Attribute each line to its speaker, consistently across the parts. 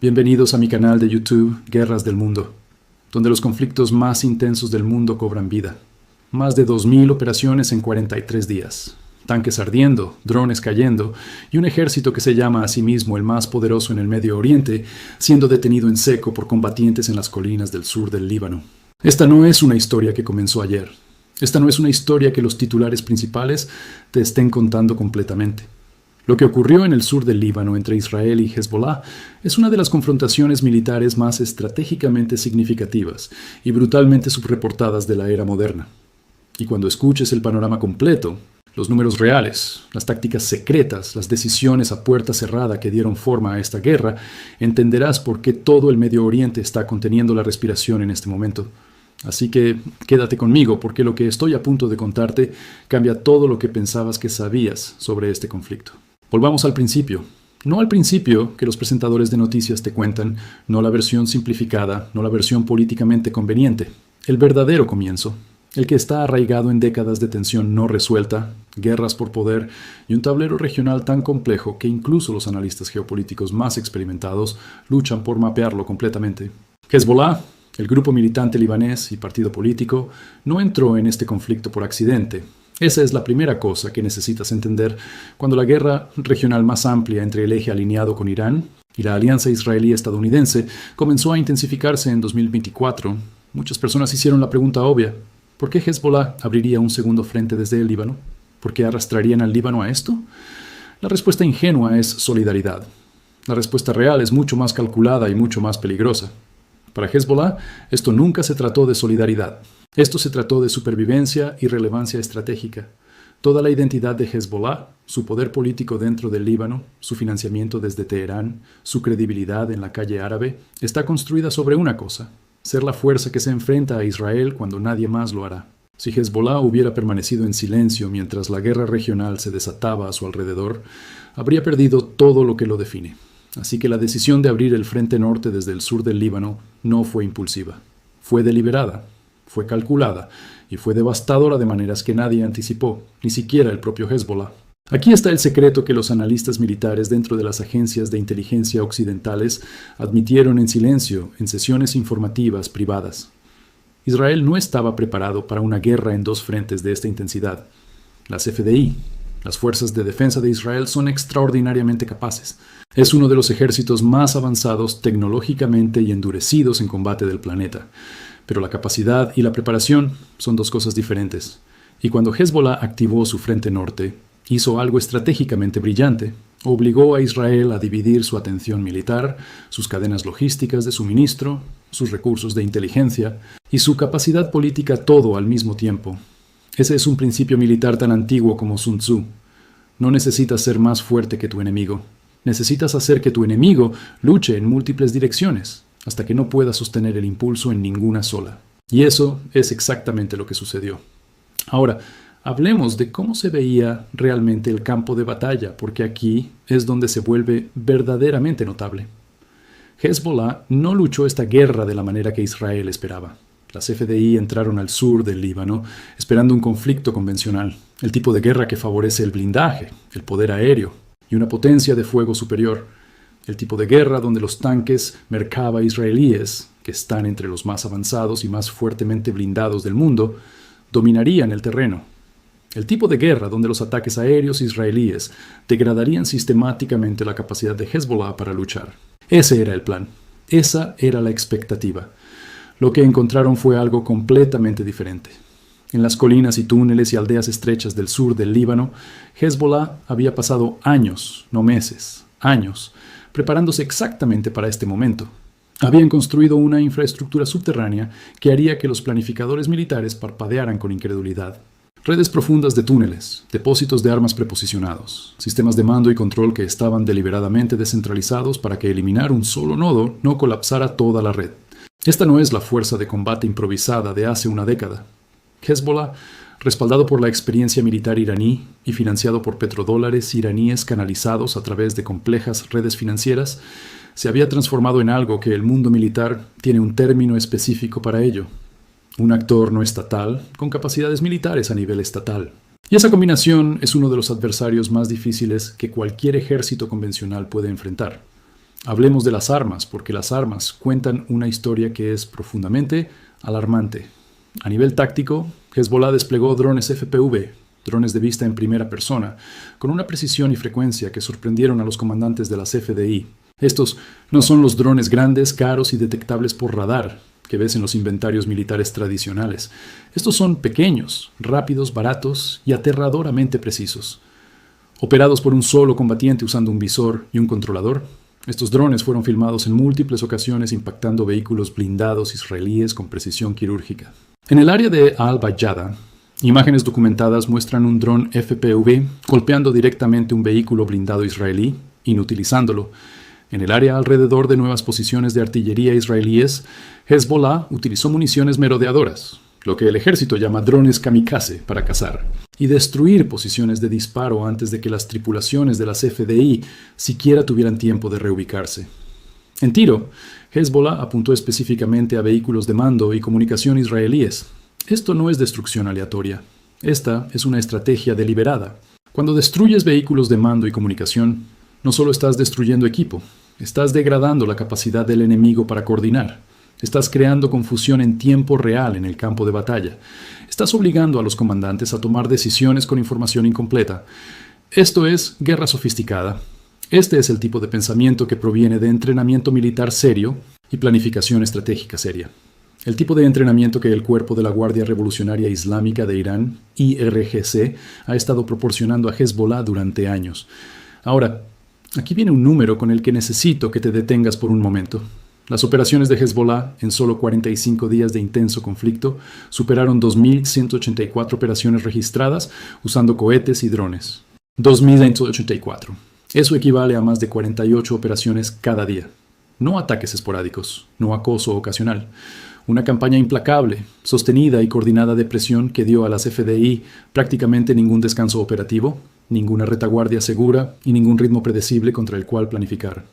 Speaker 1: Bienvenidos a mi canal de YouTube Guerras del Mundo, donde los conflictos más intensos del mundo cobran vida. Más de 2000 operaciones en 43 días, tanques ardiendo, drones cayendo y un ejército que se llama a sí mismo el más poderoso en el Medio Oriente siendo detenido en seco por combatientes en las colinas del sur del Líbano. Esta no es una historia que comenzó ayer. Esta no es una historia que los titulares principales te estén contando completamente. Lo que ocurrió en el sur del Líbano entre Israel y Hezbollah es una de las confrontaciones militares más estratégicamente significativas y brutalmente subreportadas de la era moderna. Y cuando escuches el panorama completo, los números reales, las tácticas secretas, las decisiones a puerta cerrada que dieron forma a esta guerra, entenderás por qué todo el Medio Oriente está conteniendo la respiración en este momento. Así que quédate conmigo porque lo que estoy a punto de contarte cambia todo lo que pensabas que sabías sobre este conflicto. Volvamos al principio. No al principio que los presentadores de noticias te cuentan, no la versión simplificada, no la versión políticamente conveniente. El verdadero comienzo, el que está arraigado en décadas de tensión no resuelta, guerras por poder y un tablero regional tan complejo que incluso los analistas geopolíticos más experimentados luchan por mapearlo completamente. Hezbollah, el grupo militante libanés y partido político, no entró en este conflicto por accidente. Esa es la primera cosa que necesitas entender cuando la guerra regional más amplia entre el eje alineado con Irán y la alianza israelí-estadounidense comenzó a intensificarse en 2024. Muchas personas hicieron la pregunta obvia: ¿por qué Hezbollah abriría un segundo frente desde el Líbano? ¿Por qué arrastrarían al Líbano a esto? La respuesta ingenua es solidaridad. La respuesta real es mucho más calculada y mucho más peligrosa. Para Hezbollah, esto nunca se trató de solidaridad. Esto se trató de supervivencia y relevancia estratégica. Toda la identidad de Hezbollah, su poder político dentro del Líbano, su financiamiento desde Teherán, su credibilidad en la calle árabe, está construida sobre una cosa: ser la fuerza que se enfrenta a Israel cuando nadie más lo hará. Si Hezbollah hubiera permanecido en silencio mientras la guerra regional se desataba a su alrededor, habría perdido todo lo que lo define. Así que la decisión de abrir el frente norte desde el sur del Líbano no fue impulsiva. Fue deliberada, fue calculada y fue devastadora de maneras que nadie anticipó, ni siquiera el propio Hezbollah. Aquí está el secreto que los analistas militares dentro de las agencias de inteligencia occidentales admitieron en silencio en sesiones informativas privadas. Israel no estaba preparado para una guerra en dos frentes de esta intensidad. Las FDI, las Fuerzas de Defensa de Israel, son extraordinariamente capaces. Es uno de los ejércitos más avanzados tecnológicamente y endurecidos en combate del planeta. Pero la capacidad y la preparación son dos cosas diferentes. Y cuando Hezbollah activó su frente norte, hizo algo estratégicamente brillante. Obligó a Israel a dividir su atención militar, sus cadenas logísticas de suministro, sus recursos de inteligencia y su capacidad política todo al mismo tiempo. Ese es un principio militar tan antiguo como Sun Tzu. No necesitas ser más fuerte que tu enemigo. Necesitas hacer que tu enemigo luche en múltiples direcciones, hasta que no pueda sostener el impulso en ninguna sola. Y eso es exactamente lo que sucedió. Ahora, hablemos de cómo se veía realmente el campo de batalla, porque aquí es donde se vuelve verdaderamente notable. Hezbollah no luchó esta guerra de la manera que Israel esperaba. Las FDI entraron al sur del Líbano esperando un conflicto convencional, el tipo de guerra que favorece el blindaje, el poder aéreo y una potencia de fuego superior. El tipo de guerra donde los tanques Merkava israelíes, que están entre los más avanzados y más fuertemente blindados del mundo, dominarían el terreno. El tipo de guerra donde los ataques aéreos israelíes degradarían sistemáticamente la capacidad de Hezbollah para luchar. Ese era el plan. Esa era la expectativa. Lo que encontraron fue algo completamente diferente. En las colinas y túneles y aldeas estrechas del sur del Líbano, Hezbollah había pasado años, no meses, años, preparándose exactamente para este momento. Habían construido una infraestructura subterránea que haría que los planificadores militares parpadearan con incredulidad. Redes profundas de túneles, depósitos de armas preposicionados, sistemas de mando y control que estaban deliberadamente descentralizados para que eliminar un solo nodo no colapsara toda la red. Esta no es la fuerza de combate improvisada de hace una década. Hezbollah, respaldado por la experiencia militar iraní y financiado por petrodólares iraníes canalizados a través de complejas redes financieras, se había transformado en algo que el mundo militar tiene un término específico para ello: un actor no estatal con capacidades militares a nivel estatal. Y esa combinación es uno de los adversarios más difíciles que cualquier ejército convencional puede enfrentar. Hablemos de las armas, porque las armas cuentan una historia que es profundamente alarmante. A nivel táctico, Hezbollah desplegó drones FPV, drones de vista en primera persona, con una precisión y frecuencia que sorprendieron a los comandantes de las FDI. Estos no son los drones grandes, caros y detectables por radar que ves en los inventarios militares tradicionales. Estos son pequeños, rápidos, baratos y aterradoramente precisos. Operados por un solo combatiente usando un visor y un controlador, estos drones fueron filmados en múltiples ocasiones impactando vehículos blindados israelíes con precisión quirúrgica. En el área de Al-Bayada, imágenes documentadas muestran un dron FPV golpeando directamente un vehículo blindado israelí, inutilizándolo. En el área alrededor de nuevas posiciones de artillería israelíes, Hezbollah utilizó municiones merodeadoras, lo que el ejército llama drones kamikaze para cazar, y destruir posiciones de disparo antes de que las tripulaciones de las FDI siquiera tuvieran tiempo de reubicarse. En tiro, Hezbollah apuntó específicamente a vehículos de mando y comunicación israelíes. Esto no es destrucción aleatoria. Esta es una estrategia deliberada. Cuando destruyes vehículos de mando y comunicación, no solo estás destruyendo equipo, estás degradando la capacidad del enemigo para coordinar. Estás creando confusión en tiempo real en el campo de batalla. Estás obligando a los comandantes a tomar decisiones con información incompleta. Esto es guerra sofisticada. Este es el tipo de pensamiento que proviene de entrenamiento militar serio y planificación estratégica seria. El tipo de entrenamiento que el Cuerpo de la Guardia Revolucionaria Islámica de Irán, IRGC, ha estado proporcionando a Hezbollah durante años. Ahora, aquí viene un número con el que necesito que te detengas por un momento. Las operaciones de Hezbollah en solo 45 días de intenso conflicto superaron 2.184 operaciones registradas usando cohetes y drones. 2.184. Eso equivale a más de 48 operaciones cada día. No ataques esporádicos, no acoso ocasional. Una campaña implacable, sostenida y coordinada de presión que dio a las FDI prácticamente ningún descanso operativo, ninguna retaguardia segura y ningún ritmo predecible contra el cual planificar.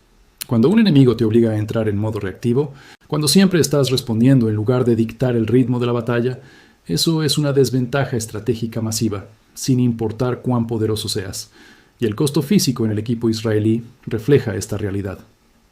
Speaker 1: Cuando un enemigo te obliga a entrar en modo reactivo, cuando siempre estás respondiendo en lugar de dictar el ritmo de la batalla, eso es una desventaja estratégica masiva, sin importar cuán poderoso seas. Y el costo físico en el equipo israelí refleja esta realidad.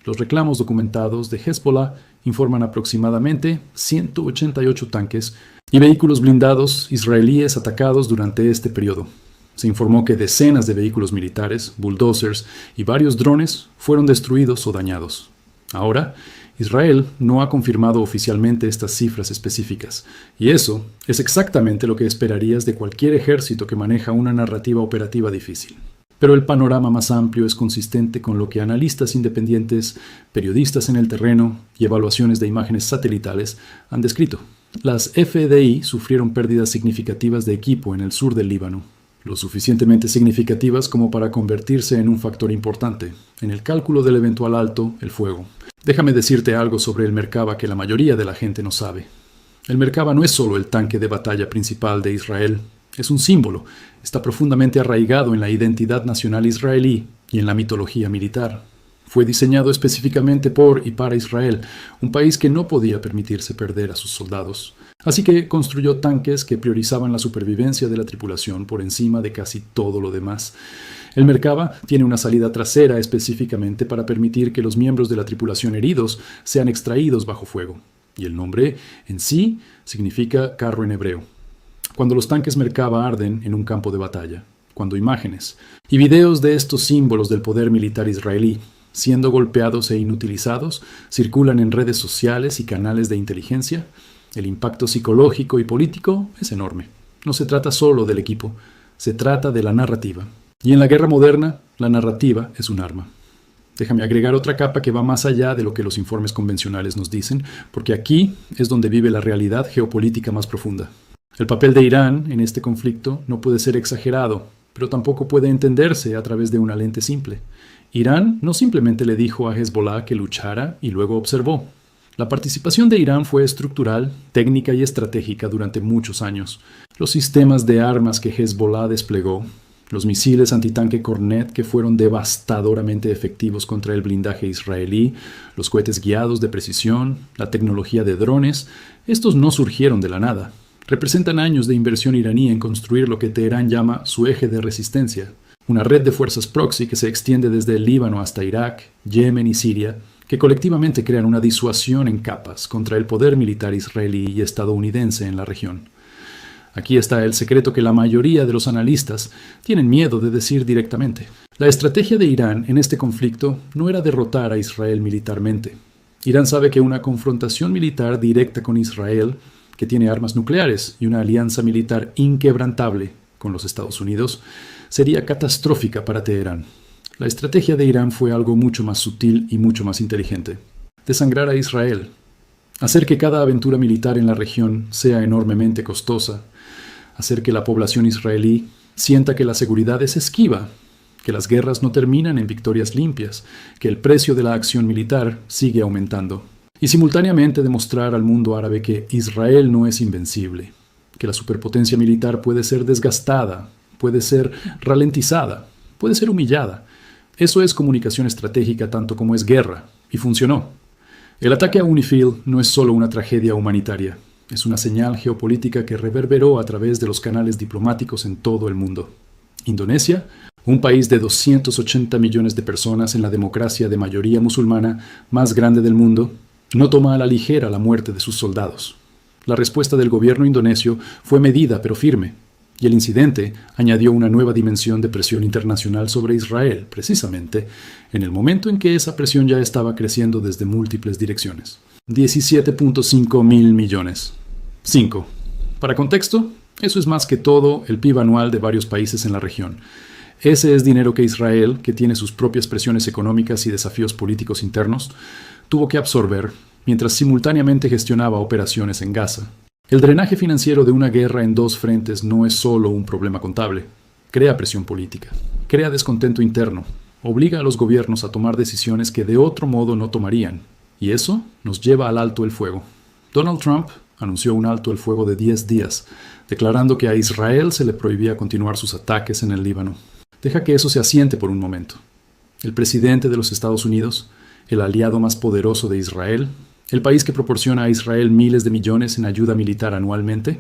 Speaker 1: Los reclamos documentados de Hezbollah informan aproximadamente 188 tanques y vehículos blindados israelíes atacados durante este periodo. Se informó que decenas de vehículos militares, bulldozers y varios drones fueron destruidos o dañados. Ahora, Israel no ha confirmado oficialmente estas cifras específicas, y eso es exactamente lo que esperarías de cualquier ejército que maneja una narrativa operativa difícil. Pero el panorama más amplio es consistente con lo que analistas independientes, periodistas en el terreno y evaluaciones de imágenes satelitales han descrito. Las FDI sufrieron pérdidas significativas de equipo en el sur del Líbano, lo suficientemente significativas como para convertirse en un factor importante en el cálculo del eventual alto el fuego. Déjame decirte algo sobre el Merkava que la mayoría de la gente no sabe. El Merkava no es solo el tanque de batalla principal de Israel, es un símbolo, está profundamente arraigado en la identidad nacional israelí y en la mitología militar. Fue diseñado específicamente por y para Israel, un país que no podía permitirse perder a sus soldados. Así que construyó tanques que priorizaban la supervivencia de la tripulación por encima de casi todo lo demás. El Merkava tiene una salida trasera específicamente para permitir que los miembros de la tripulación heridos sean extraídos bajo fuego. Y el nombre en sí significa carro en hebreo. Cuando los tanques Merkava arden en un campo de batalla, cuando imágenes y videos de estos símbolos del poder militar israelí, siendo golpeados e inutilizados, circulan en redes sociales y canales de inteligencia, el impacto psicológico y político es enorme. No se trata solo del equipo, se trata de la narrativa. Y en la guerra moderna, la narrativa es un arma. Déjame agregar otra capa que va más allá de lo que los informes convencionales nos dicen, porque aquí es donde vive la realidad geopolítica más profunda. El papel de Irán en este conflicto no puede ser exagerado, pero tampoco puede entenderse a través de una lente simple. Irán no simplemente le dijo a Hezbollah que luchara y luego observó. La participación de Irán fue estructural, técnica y estratégica durante muchos años. Los sistemas de armas que Hezbollah desplegó, los misiles antitanque Kornet que fueron devastadoramente efectivos contra el blindaje israelí, los cohetes guiados de precisión, la tecnología de drones, estos no surgieron de la nada. Representan años de inversión iraní en construir lo que Teherán llama su eje de resistencia. Una red de fuerzas proxy que se extiende desde el Líbano hasta Irak, Yemen y Siria, que colectivamente crean una disuasión en capas contra el poder militar israelí y estadounidense en la región. Aquí está el secreto que la mayoría de los analistas tienen miedo de decir directamente. La estrategia de Irán en este conflicto no era derrotar a Israel militarmente. Irán sabe que una confrontación militar directa con Israel, que tiene armas nucleares y una alianza militar inquebrantable con los Estados Unidos, sería catastrófica para Teherán. La estrategia de Irán fue algo mucho más sutil y mucho más inteligente. Desangrar a Israel. Hacer que cada aventura militar en la región sea enormemente costosa. Hacer que la población israelí sienta que la seguridad es esquiva, que las guerras no terminan en victorias limpias, que el precio de la acción militar sigue aumentando. Y simultáneamente demostrar al mundo árabe que Israel no es invencible, que la superpotencia militar puede ser desgastada, puede ser ralentizada, puede ser humillada. Eso es comunicación estratégica tanto como es guerra, y funcionó. El ataque a UNIFIL no es solo una tragedia humanitaria, es una señal geopolítica que reverberó a través de los canales diplomáticos en todo el mundo. Indonesia, un país de 280 millones de personas en la democracia de mayoría musulmana más grande del mundo, no toma a la ligera la muerte de sus soldados. La respuesta del gobierno indonesio fue medida pero firme, y el incidente añadió una nueva dimensión de presión internacional sobre Israel, precisamente en el momento en que esa presión ya estaba creciendo desde múltiples direcciones. 17.5 mil millones. 5. Para contexto, eso es más que todo el PIB anual de varios países en la región. Ese es dinero que Israel, que tiene sus propias presiones económicas y desafíos políticos internos, tuvo que absorber mientras simultáneamente gestionaba operaciones en Gaza. El drenaje financiero de una guerra en dos frentes no es solo un problema contable. Crea presión política, crea descontento interno, obliga a los gobiernos a tomar decisiones que de otro modo no tomarían. Y eso nos lleva al alto el fuego. Donald Trump anunció un alto el fuego de 10 días, declarando que a Israel se le prohibía continuar sus ataques en el Líbano. Deja que eso se asiente por un momento. El presidente de los Estados Unidos, el aliado más poderoso de Israel, el país que proporciona a Israel miles de millones en ayuda militar anualmente,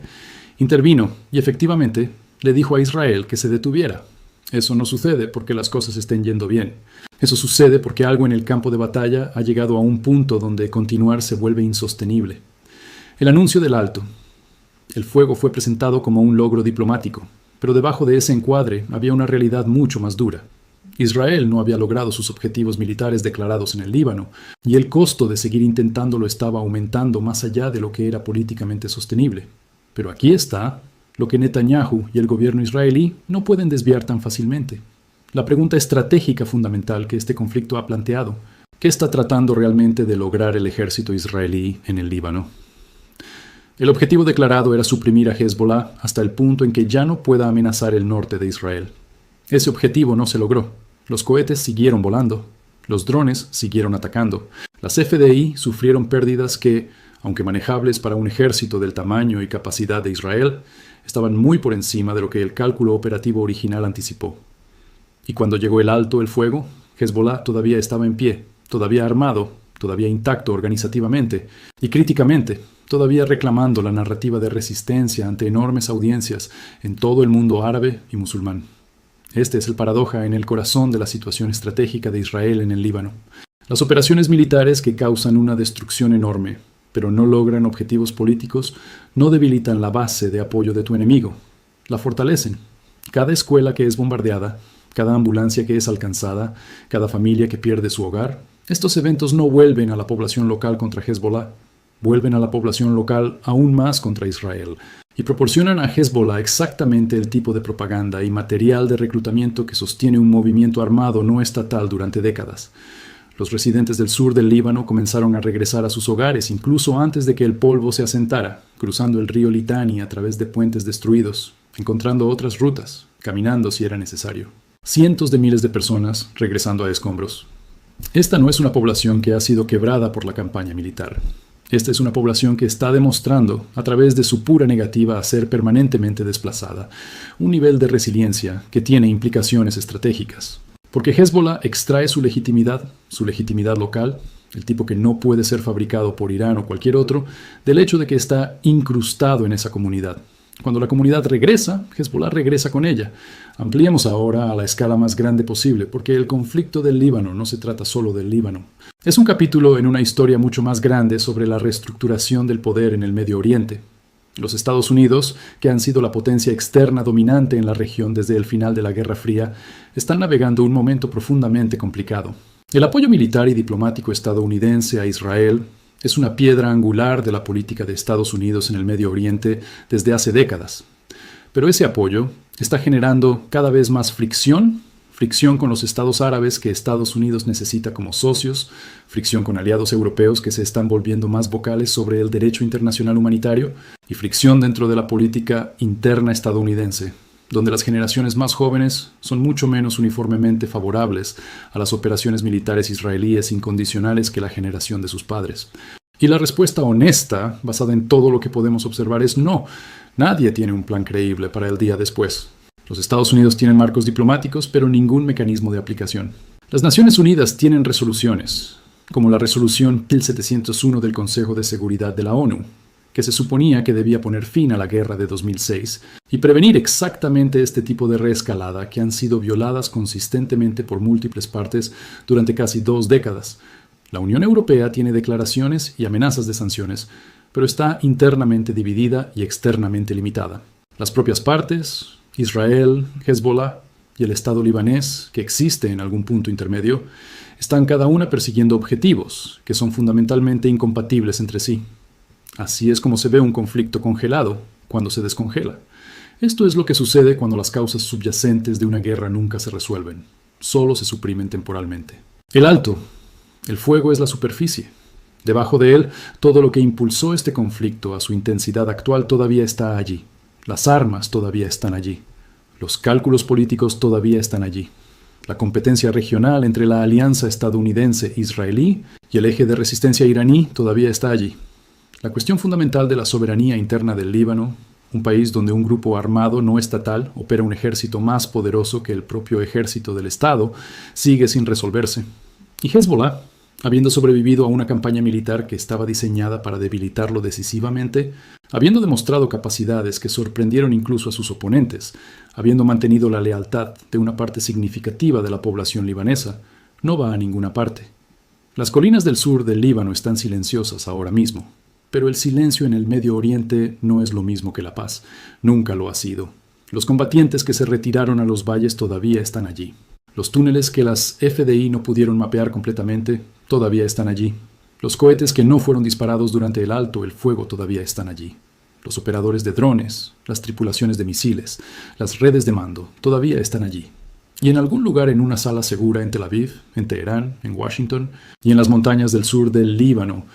Speaker 1: intervino y efectivamente le dijo a Israel que se detuviera. Eso no sucede porque las cosas estén yendo bien. Eso sucede porque algo en el campo de batalla ha llegado a un punto donde continuar se vuelve insostenible. El anuncio del alto. El fuego fue presentado como un logro diplomático, pero debajo de ese encuadre había una realidad mucho más dura. Israel no había logrado sus objetivos militares declarados en el Líbano, y el costo de seguir intentándolo estaba aumentando más allá de lo que era políticamente sostenible. Pero aquí está lo que Netanyahu y el gobierno israelí no pueden desviar tan fácilmente. La pregunta estratégica fundamental que este conflicto ha planteado: ¿qué está tratando realmente de lograr el ejército israelí en el Líbano? El objetivo declarado era suprimir a Hezbollah hasta el punto en que ya no pueda amenazar el norte de Israel. Ese objetivo no se logró. Los cohetes siguieron volando. Los drones siguieron atacando. Las FDI sufrieron pérdidas que, aunque manejables para un ejército del tamaño y capacidad de Israel, estaban muy por encima de lo que el cálculo operativo original anticipó. Y cuando llegó el alto el fuego, Hezbollah todavía estaba en pie, todavía armado, todavía intacto organizativamente y críticamente, todavía reclamando la narrativa de resistencia ante enormes audiencias en todo el mundo árabe y musulmán. Este es el paradoja en el corazón de la situación estratégica de Israel en el Líbano. Las operaciones militares que causan una destrucción enorme, pero no logran objetivos políticos, no debilitan la base de apoyo de tu enemigo. La fortalecen. Cada escuela que es bombardeada, cada ambulancia que es alcanzada, cada familia que pierde su hogar, estos eventos no vuelven a la población local contra Hezbollah, vuelven a la población local aún más contra Israel y proporcionan a Hezbollah exactamente el tipo de propaganda y material de reclutamiento que sostiene un movimiento armado no estatal durante décadas. Los residentes del sur del Líbano comenzaron a regresar a sus hogares incluso antes de que el polvo se asentara, cruzando el río Litani a través de puentes destruidos, encontrando otras rutas, caminando si era necesario. Cientos de miles de personas regresando a escombros. Esta no es una población que ha sido quebrada por la campaña militar. Esta es una población que está demostrando, a través de su pura negativa a ser permanentemente desplazada, un nivel de resiliencia que tiene implicaciones estratégicas. Porque Hezbollah extrae su legitimidad local, el tipo que no puede ser fabricado por Irán o cualquier otro, del hecho de que está incrustado en esa comunidad, Cuando la comunidad regresa, Hezbollah regresa con ella. Ampliemos ahora a la escala más grande posible, porque el conflicto del Líbano no se trata solo del Líbano. Es un capítulo en una historia mucho más grande sobre la reestructuración del poder en el Medio Oriente. Los Estados Unidos, que han sido la potencia externa dominante en la región desde el final de la Guerra Fría, están navegando un momento profundamente complicado. El apoyo militar y diplomático estadounidense a Israel es una piedra angular de la política de Estados Unidos en el Medio Oriente desde hace décadas. Pero ese apoyo está generando cada vez más fricción con los estados árabes que Estados Unidos necesita como socios, fricción con aliados europeos que se están volviendo más vocales sobre el derecho internacional humanitario y fricción dentro de la política interna estadounidense, donde las generaciones más jóvenes son mucho menos uniformemente favorables a las operaciones militares israelíes incondicionales que la generación de sus padres. Y la respuesta honesta, basada en todo lo que podemos observar, es no. Nadie tiene un plan creíble para el día después. Los Estados Unidos tienen marcos diplomáticos, pero ningún mecanismo de aplicación. Las Naciones Unidas tienen resoluciones, como la resolución 1701 del Consejo de Seguridad de la ONU, que se suponía que debía poner fin a la guerra de 2006 y prevenir exactamente este tipo de reescalada que han sido violadas consistentemente por múltiples partes durante casi 2 décadas. La Unión Europea tiene declaraciones y amenazas de sanciones, pero está internamente dividida y externamente limitada. Las propias partes, Israel, Hezbollah y el Estado libanés, que existe en algún punto intermedio, están cada una persiguiendo objetivos que son fundamentalmente incompatibles entre sí. Así es como se ve un conflicto congelado cuando se descongela. Esto es lo que sucede cuando las causas subyacentes de una guerra nunca se resuelven, solo se suprimen temporalmente. El fuego es la superficie. Debajo de él, todo lo que impulsó este conflicto a su intensidad actual todavía está allí. Las armas todavía están allí. Los cálculos políticos todavía están allí. La competencia regional entre la alianza estadounidense-israelí y el eje de resistencia iraní todavía está allí. La cuestión fundamental de la soberanía interna del Líbano, un país donde un grupo armado no estatal opera un ejército más poderoso que el propio ejército del Estado, sigue sin resolverse. Y Hezbollah, habiendo sobrevivido a una campaña militar que estaba diseñada para debilitarlo decisivamente, habiendo demostrado capacidades que sorprendieron incluso a sus oponentes, habiendo mantenido la lealtad de una parte significativa de la población libanesa, no va a ninguna parte. Las colinas del sur del Líbano están silenciosas ahora mismo, pero el silencio en el Medio Oriente no es lo mismo que la paz. Nunca lo ha sido. Los combatientes que se retiraron a los valles todavía están allí. Los túneles que las FDI no pudieron mapear completamente todavía están allí. Los cohetes que no fueron disparados durante el alto el fuego todavía están allí. Los operadores de drones, las tripulaciones de misiles, las redes de mando todavía están allí. Y en algún lugar en una sala segura en Tel Aviv, en Teherán, en Washington y en las montañas del sur del Líbano,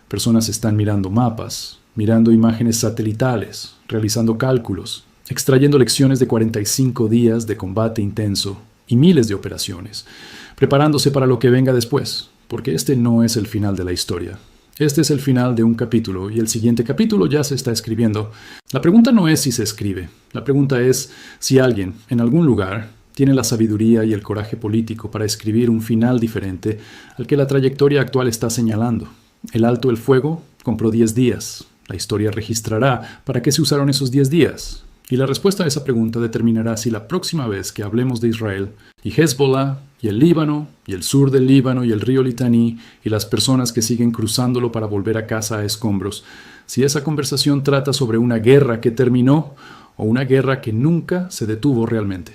Speaker 1: personas están mirando mapas, mirando imágenes satelitales, realizando cálculos, extrayendo lecciones de 45 días de combate intenso y miles de operaciones, preparándose para lo que venga después, porque este no es el final de la historia. Este es el final de un capítulo y el siguiente capítulo ya se está escribiendo. La pregunta no es si se escribe, la pregunta es si alguien, en algún lugar, tiene la sabiduría y el coraje político para escribir un final diferente al que la trayectoria actual está señalando. El alto el fuego compró 10 días. La historia registrará para qué se usaron esos 10 días. Y la respuesta a esa pregunta determinará si la próxima vez que hablemos de Israel y Hezbollah y el Líbano y el sur del Líbano y el río Litaní y las personas que siguen cruzándolo para volver a casa a escombros, si esa conversación trata sobre una guerra que terminó o una guerra que nunca se detuvo realmente.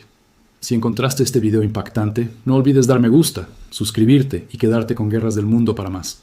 Speaker 1: Si encontraste este video impactante, no olvides dar me gusta, suscribirte y quedarte con Guerras del Mundo para más.